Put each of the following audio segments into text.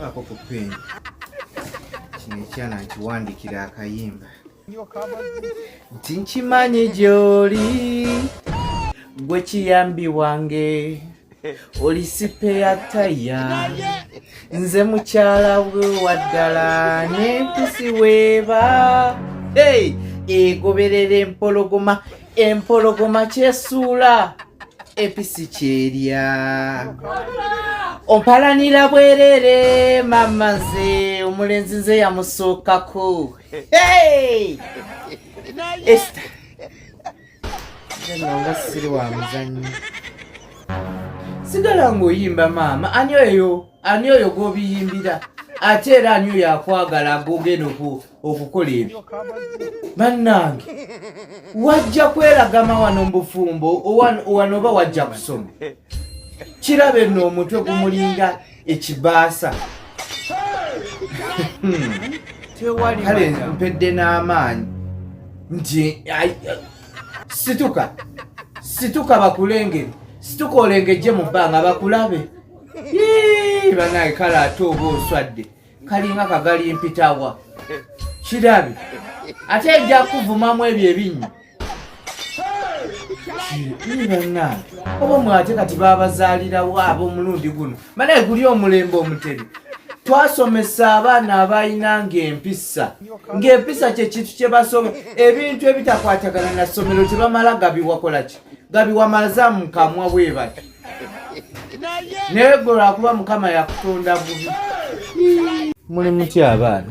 Ako ku pen. Kino ekyana nkiwandikira akayimba. Tinkimanyi gy'oli gwe kiyambi wange oli sipeya taya nze mukyala we waddala n'empisi weeba egoberera empologoma kyesuula empisi kyerya ompalanira bwerere mama nze omulenzi nze yamusookako Esther nga siri wa muzannyo sigala ng'oyimba maama ani oyo gw'obiyimbira ate era ani oyo akwagala ng'ogenda okukola ebyo bannange wajja kweragama wano mu bufumbo wano oba wajja kusoma kiraba nno omutwe gumulinga ekibaasa kale mpedde n'amaanyi nti situka bakulengere situka olengejje mu bbanga bakulabe banaye kale ate oba oswadde kalinga kagali mpitawa kirabe ate ejja kuvumamu ebyo ebinnya banaye oba mwate kati babazaalirawo ab'omulundi guno banaye guli omulembe omutebe twasomesa abaana abalina ng'empisa kye kintu kye basoma ebintu ebitakwatagana na ssomero tebamala gabiwakolaki gabiwamalaza mu kamwa bwe bati naye gwe lwakuba mukama yakutonda bubi muli mutya abaana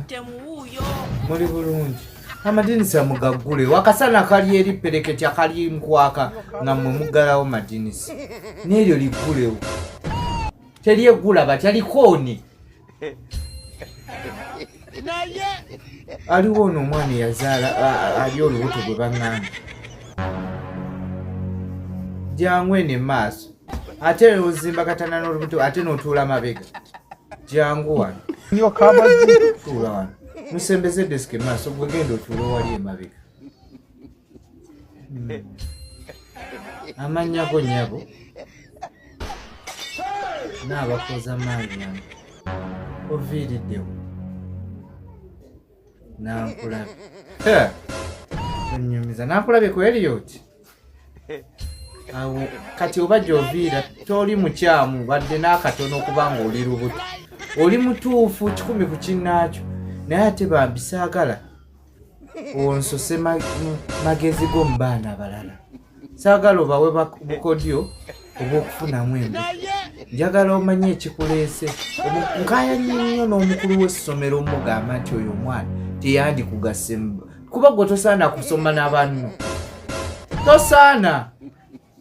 muli bulungi amadinisa mugaggule wakasana kali eri pereketya kali nkwaka nga mmwe muggalawo madinisa n'eryo liggulewo teryeggula batya likooni aliwo ono omwana eyazaala ali olubuto gwe baŋŋamba jangu eno emaaso ate ozimba katana n'olubuto ate n'otuula mabega jangu wano tuula wano musembeze desika emaaso gwe genda otuula wali emabega amannya go nnyabo n'abakoza maanyi yange oviiriddewo nankulabe onyumiza nankulabe ku Elliot awo kati oba gy'oviira toli mukyamu badde n'akatono okubanga oli lubuto oli mutuufu 100 ku kinnaakyo naye ate bambisaagala onsose magezi g'omu baana abalala saagala obawe bukodyo obw'okufunamu embi njagala omanye ekikuleese nkayanye nnyo n'omukulu w'essomero omugamba nti oyo omwana teyandikugase kuba gwe tosaana kusoma n'abanno tosaana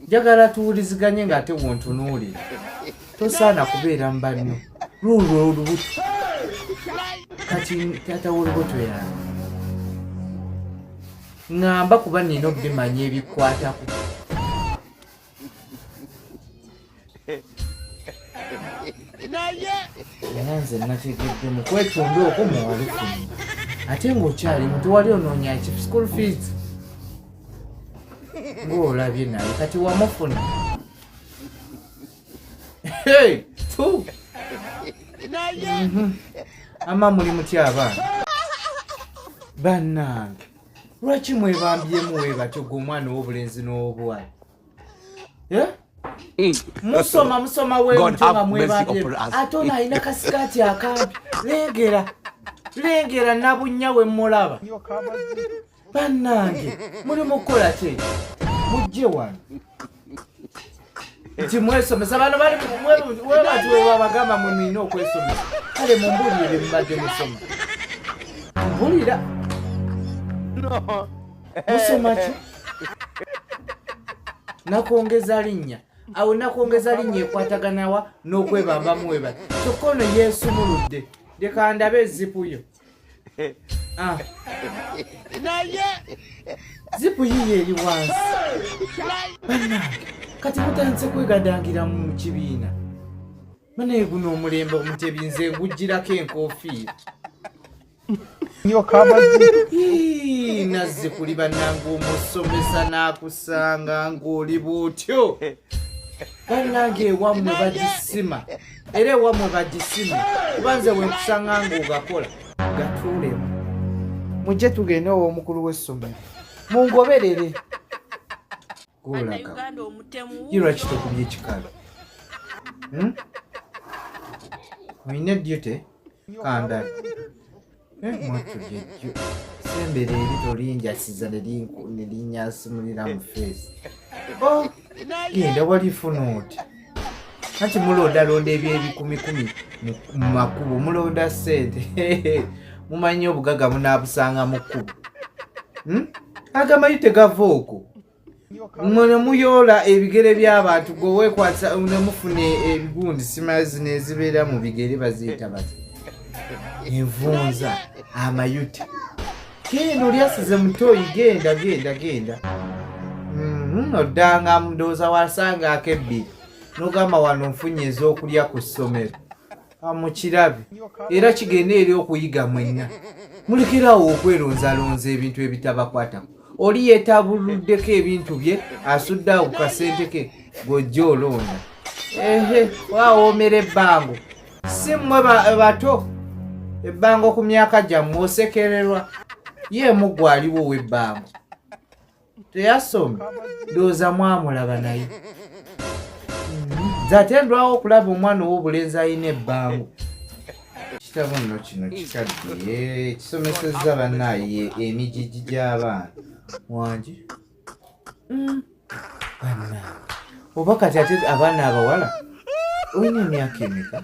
njagala tuwuliziganye ng'ate wontunuulira tosaana kubeera mu banno lulwo olubuto kati taata w'olubuto yange ŋŋamba kuba nina obimanya ebikwatako era nze nategedde mu kwetonda okwo muwalufuni ate ng'okyali muto wali onoonya ki school fees ng'olabye naye kati wamufuna ama muli mutya abaana bannange lwaki mwebambyemu webatyo gwe omwana w'obulenzi n'obuwala musoma wemuto nga mwebambyemu ate ono alina kasikaati akampi lengera nabunnya we mulaba bannange muli mukukola ki mujje wano nti mwesomesa bano webati webabagamba mwe mwina okwesomesa kale mumbulire mubadde musoma mpulira musoma ki nakwongeza linnya awo nakwongeza linnya ekwataganawa n'okwebambamu webati kyokka ono yeesumuludde leka ndabe ezipuyo zipu yiyo eri wansi bannange kati mutandise kwegadangira mu kibiina banaye guno omulembe omutebi nze ngugirako enkoofiira nazze kuli bannange omusomesa n'akusanga ng'oli bwotyo bannange ewammwe bagisima era ewammwe bagisima kubanze wenkusanga ng'ogakola gatuulemu mujje tugende ow'omukulu w'essomero mungoberere golaga yirwa kitokubye ekikalo oyina eddyute kandala mwatulyejo sembere erito linjasiza nelinyasimulira mu feesi genda walifuna oti anti mulondalonda eby'ebikumikumi mu makubo mulonda ssente mumanyi obugaga munaabusanga mu kkubo agamayi tegava okwo mwe muyoola ebigere by'abantu gwe weekwasa nemufune ebigundi simazi nezibeera mu bigere baziyita bati envunza amayute kendo lyasize mutoyi genda oddanga ndowooza wasanga akebbiri nogamba wano nfunye ez'okulya ku ssomero amukirabe era kigenda eri okuyiga mwenna mulekerawo okweronzalonza ebintu ebitabakwatako oli yeetabuluddeko ebintu bye asudde awo ku kasente ke gojja olonda wawoomera ebbango si mmwe bato ebbango ku myaka gyammwe osekererwa ye mugwe aliwo ow'ebbango teyasome ndowooza mwamulaba naye zatendwawo okulaba omwana ow'obulenzi alina ebbango kitabo nno kino kikadde kisomesezza bannaaye emigigi gy'abaana wangi banna oba kati ate abaana abawala olina emyaka emeka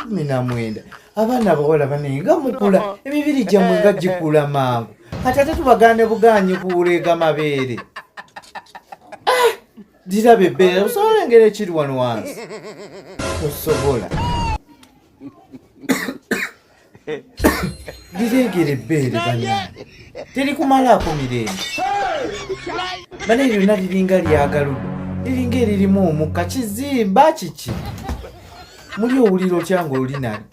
19 abaana abawala banaye nga mukula emibiri gyammwe nga gikula mangu kati ate tubagane buganye kuwuleega mabeere diraba ebbeere osobola engeri ekiri wano wansi tosobola direngera ebbeere bannange terikumalaako mirembe banaye lyonna liringa lyagaludde liringa eririmu omukka kizimba kiki muli owulira otya ng'olinali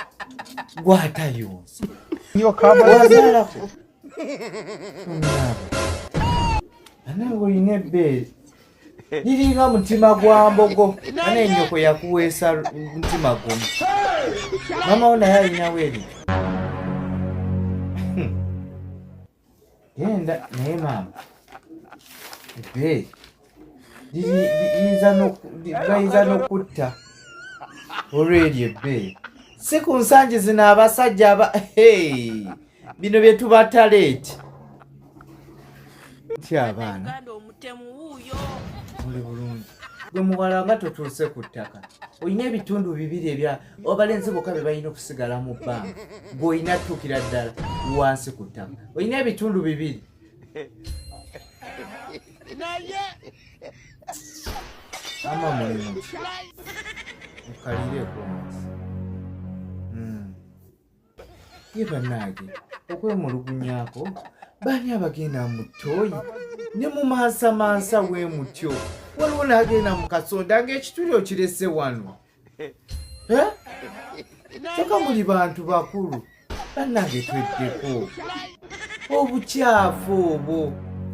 gwatayonsa wazaalako anange olina ebbeere liringa mutima gwa mbogo anaye ennyoko yakuweesa mutima gumu mama wo naye alinawo eri genda naye maama ebbeere bayinza n'okutta olw'eryo ebbeere si ku nsangi zino abasajja bino bye tubataleeti nti abaana muli bulungi gwe muwala nga totuuse ku ttaka olina ebitundu bibiri ebya abalenzi bokka bye balina okusigala mu bbanga gweolina tuukira ddala wansi ku ttaka olina ebitundu bibiri ama mulimu mukalireko wansi ye bannaage okwemulugunyaako baani abagenda mu ttooyi ne mu mansamansa bwe mutyo waliwo n'agenda mu kasonda ng'ekituli okirese wano kyokka muli bantu bakulu bannange tweddeko obukyafu obwo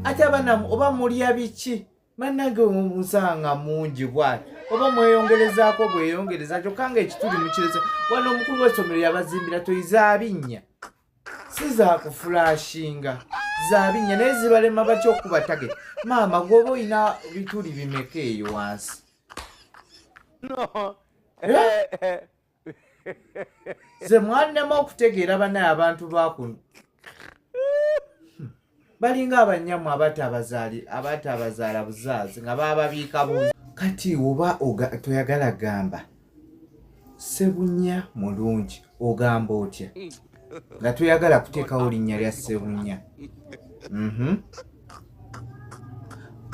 ate abaana oba mulya biki bannange omusanga mungi bwati oba mweyongerezaako bweyongereza kyokka ng'ekituli mukirese wano omukulu w'essomero yabazimbira toyiza binnya si zakufulashinga zabinnya naye zibalema batya okubatage maama gwoba olina bituli bimeka eyo wansi ze mwanema okutegeera banaye abantu bakuno balinga abanyamwe abatabazaala buzaazi nga bababiika buzi kati oba toyagala gamba Sebunya mulungi ogamba otya nga toyagala kuteekawo linnya lya Sebunya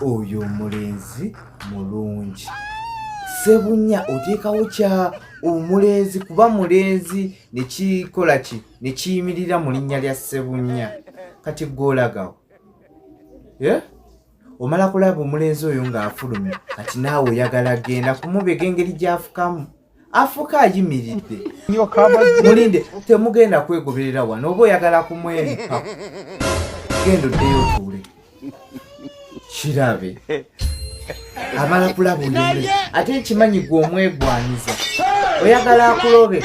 oyo omulenzi mulungi Sebunya oteekawo kya omulenzi kuba mulenzi nekikola ki nekiyimirira mu linnya lya Sebunya kati gwolagawo omala kulaba omulenzi oyo ng'afulumya kati naawe oyagala genda kumubega engeri gy'afukamu afuka ayimiridde mulinde temugenda kwegoberera wano oba oyagala kumwemuka genda oddeyo otuule kirabe amala kulaba oyo ate nkimanyi gwe omwegwaniza oyagala akulobe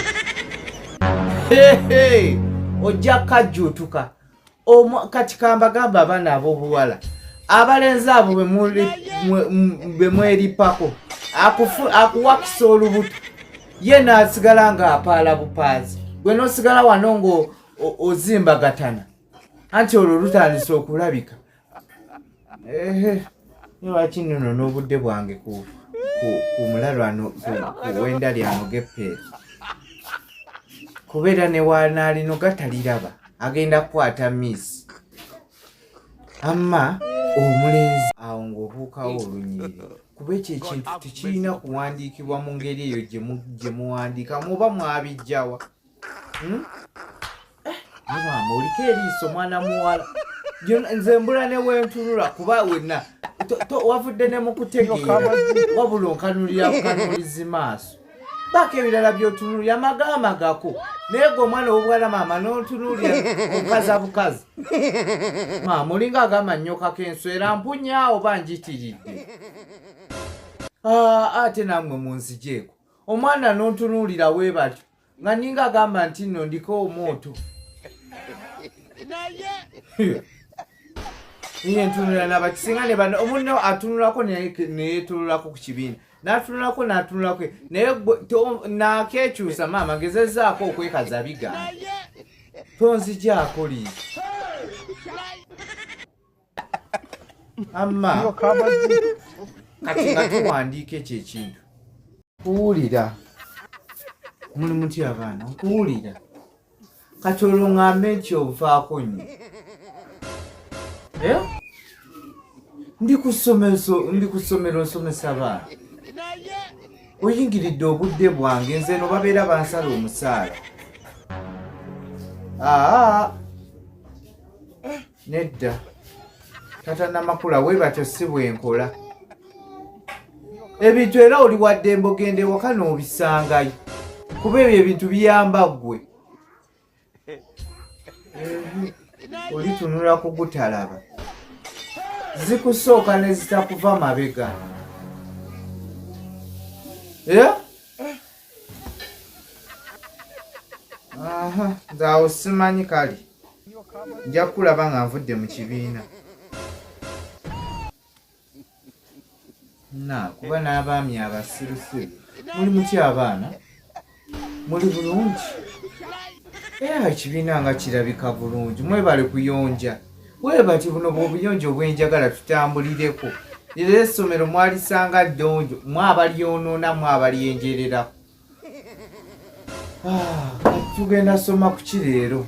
ojja kajjuutuka kati kambagamba abaana ab'obuwala abalenzi abo bwe mweripako akuwakisa olubuto ye naasigala ng'apaala bupaazi gwe n'osigala wano ng'ozimbagatana anti olwo lutandisa okulabika niwaki nno n'obudde bwange ku mulalwano ku wenda lyano g'eppeera kubeera ne wanaalino gataliraba agenda kukwata miss amma omulenzi awo ng'obuukawo olunyiriri kuba ekyo ekintu tekirina kuwandiikibwa mu ngeri eyo gye muwandiika muba mwabijjawa maama oliko eriiso mwana muwala nze mbula ne wentunula kuba wenna wavudde ne mu kutegeera wabula onkanulira bukanulizi maaso baako ebirala by'otunulira magamagako naye gwe omwana ow'obuwala maama n'otunulira obukaza bukazi maama olinga agamba nnyoka k'enswera mpunya oba njitiridde ate nammwe munzijeeko omwana n'ontunuulira wee batyo nga ninga agamba nti nno ndiko omwoto niye ntunula nabakisinga ne bano omunno atunulako neyetunulako ku kibiina n'atunulako naye nakekyusa maama gezezaako okwekaza bigamba tonzijaako liizo amma kati nga tuwandiika ekyo ekintu kuwulira muli mutya abaana okuwulira kati olwo ŋŋambe nti obufaako nnyo ndi ku ssomero nsomesa baana oyingiridde obudde bwange nze no babeera bansala omusaala nedda tatanamakula we batyo si bwenkola ebintu era oli wadde mbogende waka n'obisangayo kuba ebyo ebintu biyamba ggwe olitunula kugutalaba zikusooka ne zitakuva mabega nze awo simanyi kale nja kulaba nga nvudde mu kibiina kuba n'abaami abasirusiru muli mutya abaana muli bulungi ekibiina nga kirabika bulungi mwebale kuyonja webati buno bwobuyonja obwenjagala tutambulireko era essomero mwalisanga ddonjo mwabalyonoona mwabalyenjererako tugenda soma ku kireero